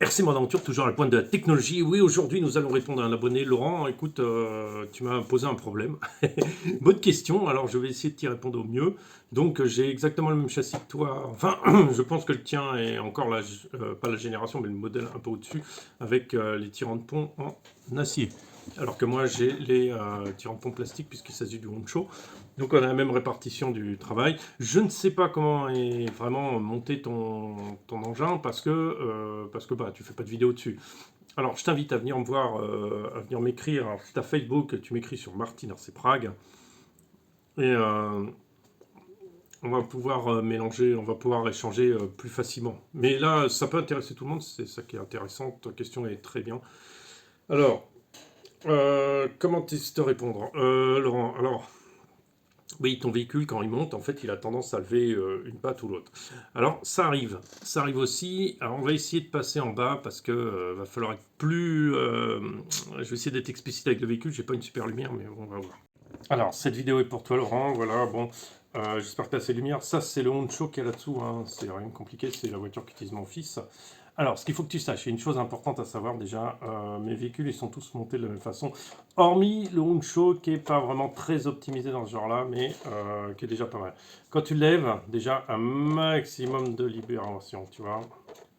RC Mon Aventure, toujours à la pointe de la technologie. Oui, aujourd'hui, nous allons répondre à un abonné. Laurent, écoute, tu m'as posé un problème. Bonne question, alors je vais essayer de t'y répondre au mieux. Donc, j'ai exactement le même châssis que toi. Enfin, je pense que le tien est encore, pas la génération, mais le modèle un peu au-dessus, avec les tirants de pont en acier. Alors que moi, j'ai les tirants de pont plastiques, puisqu'il s'agit du Honcho. Donc on a la même répartition du travail. Je ne sais pas comment est vraiment monter ton engin parce que bah, tu fais pas de vidéo dessus. Alors je t'invite à venir me voir, à venir m'écrire. Alors si tu as Facebook, tu m'écris sur Martin RC Prague. Et on va pouvoir mélanger, on va pouvoir échanger plus facilement. Mais là, ça peut intéresser tout le monde, c'est ça qui est intéressant. Ta question est très bien. Alors, comment te répondre Laurent, alors... Oui, ton véhicule, quand il monte, en fait, il a tendance à lever une patte ou l'autre. Alors, ça arrive. Ça arrive aussi. Alors, on va essayer de passer en bas parce que va falloir être plus... je vais essayer d'être explicite avec le véhicule. J'ai pas une super lumière, mais on va voir. Alors, cette vidéo est pour toi, Laurent. Voilà, bon. J'espère que tu as assez de lumière. Ça, c'est le Honcho qui est là-dessous. Hein. C'est rien de compliqué. C'est la voiture qu'utilise mon fils. Alors, ce qu'il faut que tu saches, il y a une chose importante à savoir déjà, mes véhicules, ils sont tous montés de la même façon, hormis le Honcho qui n'est pas vraiment très optimisé dans ce genre-là, mais qui est déjà pas mal. Quand tu lèves, déjà un maximum de libération, tu vois.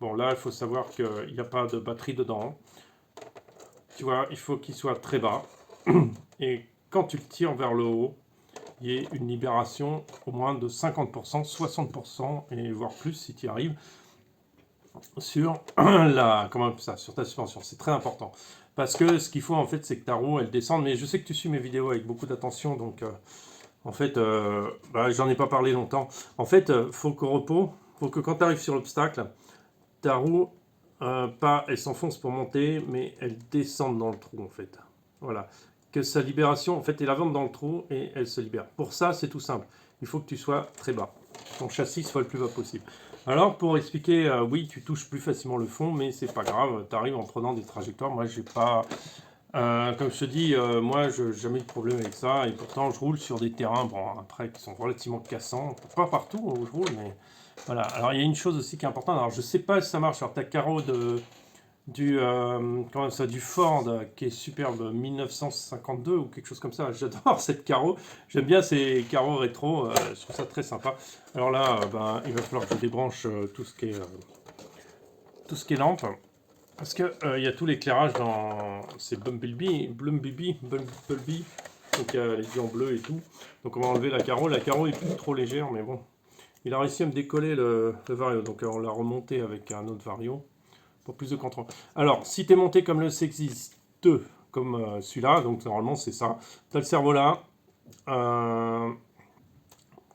Bon, là, il faut savoir qu'il n'y a pas de batterie dedans. Tu vois, il faut qu'il soit très bas. Et quand tu le tires vers le haut, il y ait une libération au moins de 50%, 60%, et voire plus si tu y arrives sur sur ta suspension. C'est très important. Parce que ce qu'il faut en fait, c'est que ta roue elle descende. Mais je sais que tu suis mes vidéos avec beaucoup d'attention, donc en fait, bah, j'en ai pas parlé longtemps. En fait, faut qu'au repos, faut que quand tu arrives sur l'obstacle, ta roue, pas elle s'enfonce pour monter, mais elle descende dans le trou en fait. Voilà. Que sa libération, en fait, elle avance dans le trou et elle se libère. Pour ça, c'est tout simple. Il faut que tu sois très bas. Ton châssis soit le plus bas possible. Alors, pour expliquer, oui, tu touches plus facilement le fond, mais c'est pas grave. Tu arrives en prenant des trajectoires. Moi, j'ai pas. Comme je te dis, moi, je n'ai jamais eu de problème avec ça. Et pourtant, je roule sur des terrains, bon, après, qui sont relativement cassants. Pas partout où je roule, mais voilà. Alors, il y a une chose aussi qui est importante. Alors, je sais pas si ça marche sur ta carreau du Ford qui est superbe 1952 ou quelque chose comme ça. J'adore cette carreau. J'aime bien ces carreaux rétro. Je trouve ça très sympa. Alors là, ben, il va falloir que je débranche tout ce qui est lampe. Parce que il y a tout l'éclairage dans ces Bumblebee. Donc il y a les yeux en bleu et tout. Donc on va enlever la carreau. La carreau est plus trop légère, mais bon. Il a réussi à me décoller le Vario. Donc on l'a remonté avec un autre Vario pour plus de contrôle. Alors, si tu es monté comme le Sexis 2, comme celui-là, donc normalement c'est ça, tu as le cerveau là, comment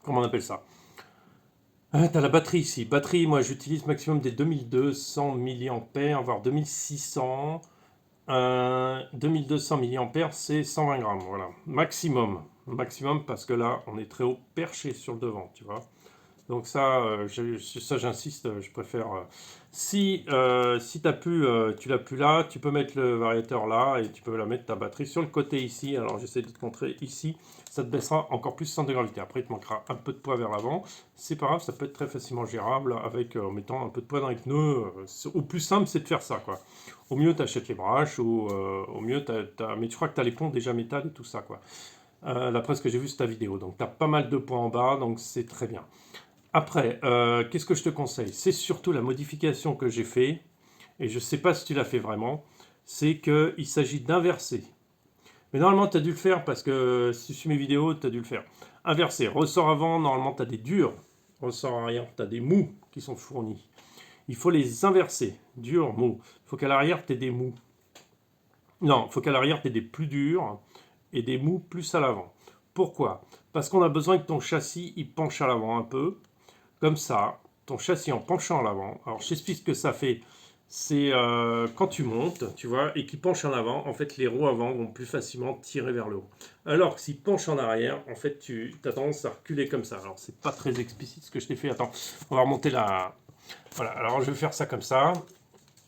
on appelle ça? Tu as la batterie ici. Batterie, moi j'utilise maximum des 2200 mAh, voire 2600. 2200 mAh, c'est 120 grammes, voilà. Maximum. Maximum parce que là, on est très haut perché sur le devant, tu vois. Donc ça, j'insiste, je préfère. Si tu l'as plus là, tu peux mettre le variateur là et tu peux la mettre ta batterie sur le côté ici. Alors j'essaie de te montrer ici, ça te baissera encore plus le centre de gravité. Après, il te manquera un peu de poids vers l'avant. C'est pas grave, ça peut être très facilement gérable avec en mettant un peu de poids dans les pneus. Au plus simple, c'est de faire ça, quoi. Au mieux, tu achètes les braches ou au mieux, mais tu crois que tu as les ponts déjà métal et tout ça, quoi. D'après ce que j'ai vu sur ta vidéo. Donc tu as pas mal de poids en bas, donc c'est très bien. Après, qu'est-ce que je te conseille? C'est surtout la modification que j'ai fait, et je ne sais pas si tu l'as fait vraiment, c'est qu'il s'agit d'inverser. Mais normalement, tu as dû le faire parce que si tu suis mes vidéos, tu as dû le faire. Inverser. Ressort avant, normalement, tu as des durs. Ressort arrière, tu as des mous qui sont fournis. Il faut les inverser. Dur, mou. Il faut qu'à l'arrière, tu aies des mous. Non, il faut qu'à l'arrière, tu aies des plus durs et des mous plus à l'avant. Pourquoi? Parce qu'on a besoin que ton châssis il penche à l'avant un peu. Comme ça, ton châssis en penchant en avant. Alors, je t'explique ce que ça fait. C'est quand tu montes, tu vois, et qu'il penche en avant, en fait, les roues avant vont plus facilement tirer vers le haut. Alors que s'il penche en arrière, en fait, tu as tendance à reculer comme ça. Alors, c'est pas très explicite ce que je t'ai fait. Attends, on va remonter la... Voilà, alors je vais faire ça comme ça.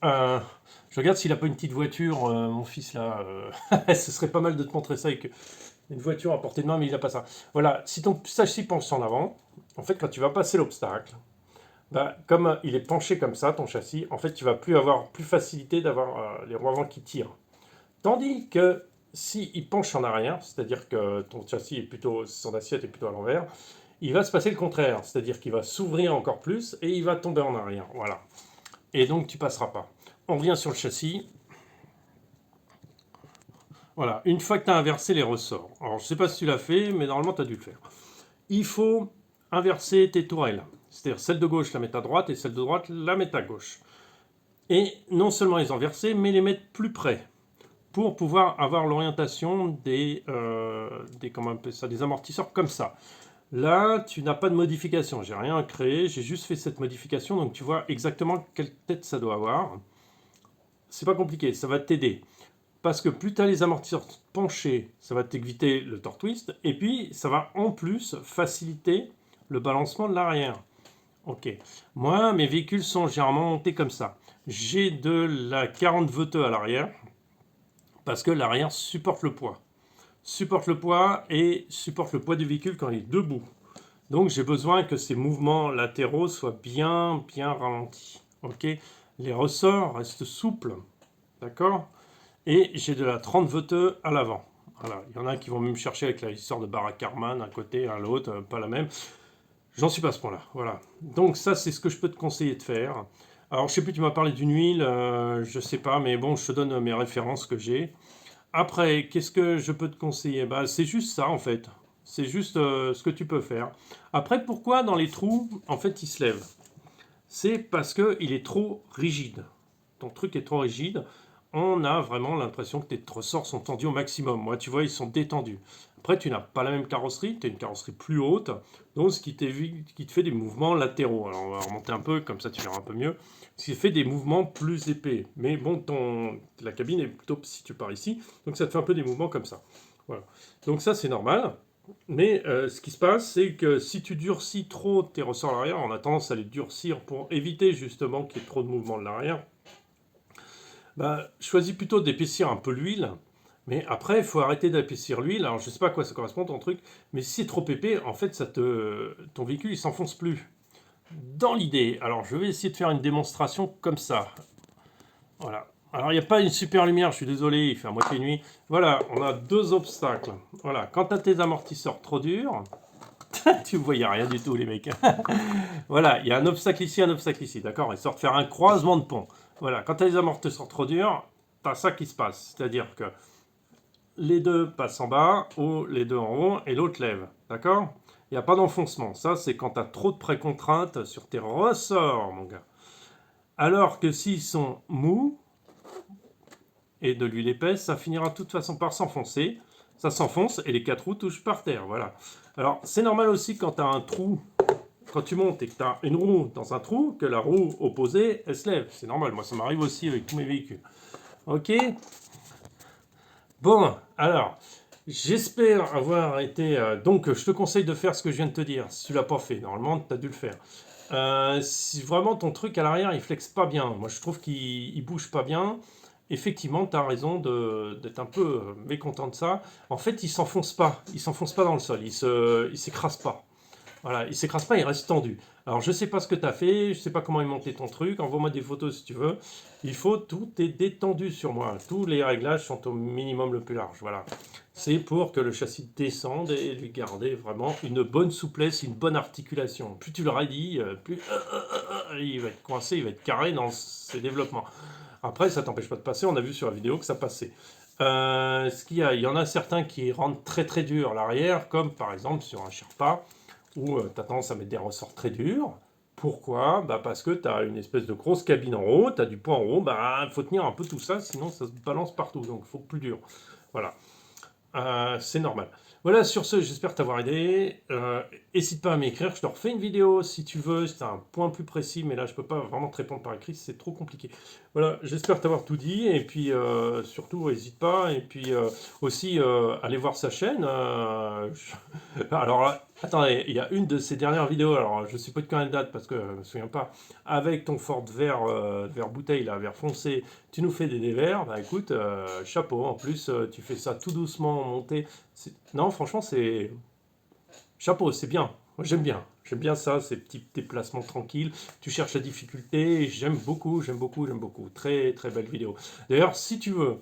Je regarde s'il n'a pas une petite voiture, mon fils, là. Ce serait pas mal de te montrer ça avec une voiture à portée de main, mais il n'a pas ça. Voilà, si ton châssis penche en avant, en fait, quand tu vas passer l'obstacle, Bah, comme il est penché comme ça, ton châssis, en fait, tu vas plus avoir plus facilité d'avoir les roues avant qui tirent. Tandis que si il penche en arrière, c'est-à-dire que ton châssis est plutôt, son assiette est plutôt à l'envers, il va se passer le contraire, c'est-à-dire qu'il va s'ouvrir encore plus et il va tomber en arrière. Voilà. Et donc tu passeras pas. On revient sur le châssis. Voilà, une fois que tu as inversé les ressorts, alors je ne sais pas si tu l'as fait, mais normalement tu as dû le faire. Il faut inverser tes tourelles. C'est-à-dire celle de gauche la mettre à droite et celle de droite la mettre à gauche. Et non seulement les inverser, mais les mettre plus près pour pouvoir avoir l'orientation comment on appelle ça, des amortisseurs comme ça. Là, tu n'as pas de modification. J'ai rien créé, j'ai juste fait cette modification, donc tu vois exactement quelle tête ça doit avoir. C'est pas compliqué, ça va t'aider. Parce que plus tu as les amortisseurs penchés, ça va t'éviter le torque twist. Et puis, ça va en plus faciliter le balancement de l'arrière. Ok. Moi, mes véhicules sont généralement montés comme ça. J'ai de la 40 VTE à l'arrière. Parce que l'arrière supporte le poids. Supporte le poids et supporte le poids du véhicule quand il est debout. Donc, j'ai besoin que ces mouvements latéraux soient bien ralentis. Ok. Les ressorts restent souples. D'accord. Et j'ai de la 30 VTE à l'avant. Voilà. Il y en a qui vont même chercher avec l'histoire de Barack Karman, un côté, à l'autre, pas la même. J'en suis pas à ce point-là. Voilà. Donc ça, c'est ce que je peux te conseiller de faire. Alors, je sais plus, tu m'as parlé d'une huile, je sais pas, mais bon, je te donne mes références que j'ai. Après, qu'est-ce que je peux te conseiller? Bah, c'est juste ça, en fait. C'est juste ce que tu peux faire. Après, pourquoi dans les trous, en fait, il se lève? C'est parce qu'il est trop rigide. Ton truc est trop rigide. On a vraiment l'impression que tes ressorts sont tendus au maximum. Moi, tu vois, ils sont détendus. Après, tu n'as pas la même carrosserie, tu as une carrosserie plus haute, donc ce qui te fait des mouvements latéraux. Alors, on va remonter un peu, comme ça tu verras un peu mieux. Ce qui fait des mouvements plus épais. Mais bon, la cabine est plutôt si tu pars ici, donc ça te fait un peu des mouvements comme ça. Voilà. Donc ça, c'est normal. Mais ce qui se passe, c'est que si tu durcis trop tes ressorts à l'arrière, on a tendance à les durcir pour éviter justement qu'il y ait trop de mouvement de l'arrière. Bah, choisis plutôt d'épaissir un peu l'huile, mais après, il faut arrêter d'épaissir l'huile. Alors, je ne sais pas à quoi ça correspond ton truc, mais si c'est trop épais, en fait, ton véhicule, il s'enfonce plus. Dans l'idée, alors je vais essayer de faire une démonstration comme ça. Voilà. Alors, il n'y a pas une super lumière, je suis désolé, il fait à moitié nuit. Voilà, on a deux obstacles. Voilà, quand tu as tes amortisseurs trop durs, tu ne voyais rien du tout, les mecs. Voilà, il y a un obstacle ici, d'accord? Histoire de faire un croisement de pont. Voilà, quand tu as les amortisseurs trop durs, tu as ça qui se passe. C'est-à-dire que les deux passent en bas ou les deux en haut et l'autre lève. D'accord? Il n'y a pas d'enfoncement. Ça, c'est quand tu as trop de précontraintes sur tes ressorts, mon gars. Alors que s'ils sont mous et de l'huile épaisse, ça finira de toute façon par s'enfoncer. Ça s'enfonce et les quatre roues touchent par terre. Voilà. Alors, c'est normal aussi quand tu as un trou, quand tu montes et que tu as une roue dans un trou, que la roue opposée, elle se lève. C'est normal. Moi, ça m'arrive aussi avec tous mes véhicules. Ok? Bon, alors, j'espère avoir été... donc, je te conseille de faire ce que je viens de te dire, si tu l'as pas fait. Normalement, tu as dû le faire. Si vraiment ton truc à l'arrière, il flexe pas bien. Moi, je trouve qu'il bouge pas bien. Effectivement, tu as raison d'être un peu mécontent de ça. En fait, il s'enfonce pas. Il s'enfonce pas dans le sol. Il s'écrase pas. Voilà, il s'écrase pas, il reste tendu. Alors, je sais pas ce que tu as fait, je sais pas comment est monté ton truc, envoie-moi des photos si tu veux. Il faut, tout est détendu sur moi. Tous les réglages sont au minimum le plus large. Voilà. C'est pour que le châssis descende et lui garder vraiment une bonne souplesse, une bonne articulation. Plus tu le raidis, plus il va être coincé, il va être carré dans ses développements. Après, ça t'empêche pas de passer, on a vu sur la vidéo que ça passait. Il y en a certains qui rendent très très dur l'arrière, comme par exemple sur un Sherpa, où tu as tendance à mettre des ressorts très durs. Pourquoi? Bah parce que tu as une espèce de grosse cabine en haut, tu as du poids en haut, bah faut tenir un peu tout ça, sinon ça se balance partout, donc il faut plus dur. Voilà. C'est normal. Voilà, sur ce, j'espère t'avoir aidé. N'hésite pas à m'écrire, je te refais une vidéo si tu veux, c'est un point plus précis, mais là je peux pas vraiment te répondre par écrit, c'est trop compliqué. Voilà, j'espère t'avoir tout dit, et puis surtout, n'hésite pas, et puis aussi, allez voir sa chaîne. Alors là, attendez, il y a une de ses dernières vidéos, alors je sais pas de quand elle date, parce que je me souviens pas, avec ton Ford vert bouteille, là, vert foncé, tu nous fais des dévers, bah écoute, chapeau, en plus tu fais ça tout doucement, monté. Non, franchement, c'est chapeau, c'est bien, moi j'aime bien. J'aime bien ça, ces petits déplacements tranquilles. Tu cherches la difficulté, j'aime beaucoup, j'aime beaucoup, j'aime beaucoup. Très, très belle vidéo. D'ailleurs, si tu veux,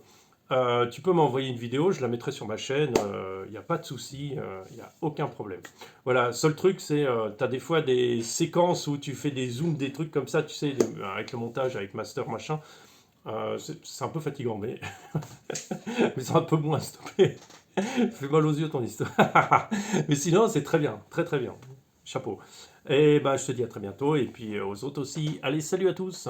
tu peux m'envoyer une vidéo, je la mettrai sur ma chaîne, il n'y a pas de souci, il n'y a aucun problème. Voilà, seul truc, c'est, tu as des fois des séquences où tu fais des zooms, des trucs comme ça, tu sais, avec le montage, avec Master, machin. C'est un peu fatigant, mais, mais c'est un peu moins, s'il te plaît. Fais mal aux yeux ton histoire. Mais sinon, c'est très bien, très très bien. Chapeau. Et ben, je te dis à très bientôt, et puis aux autres aussi. Allez, salut à tous.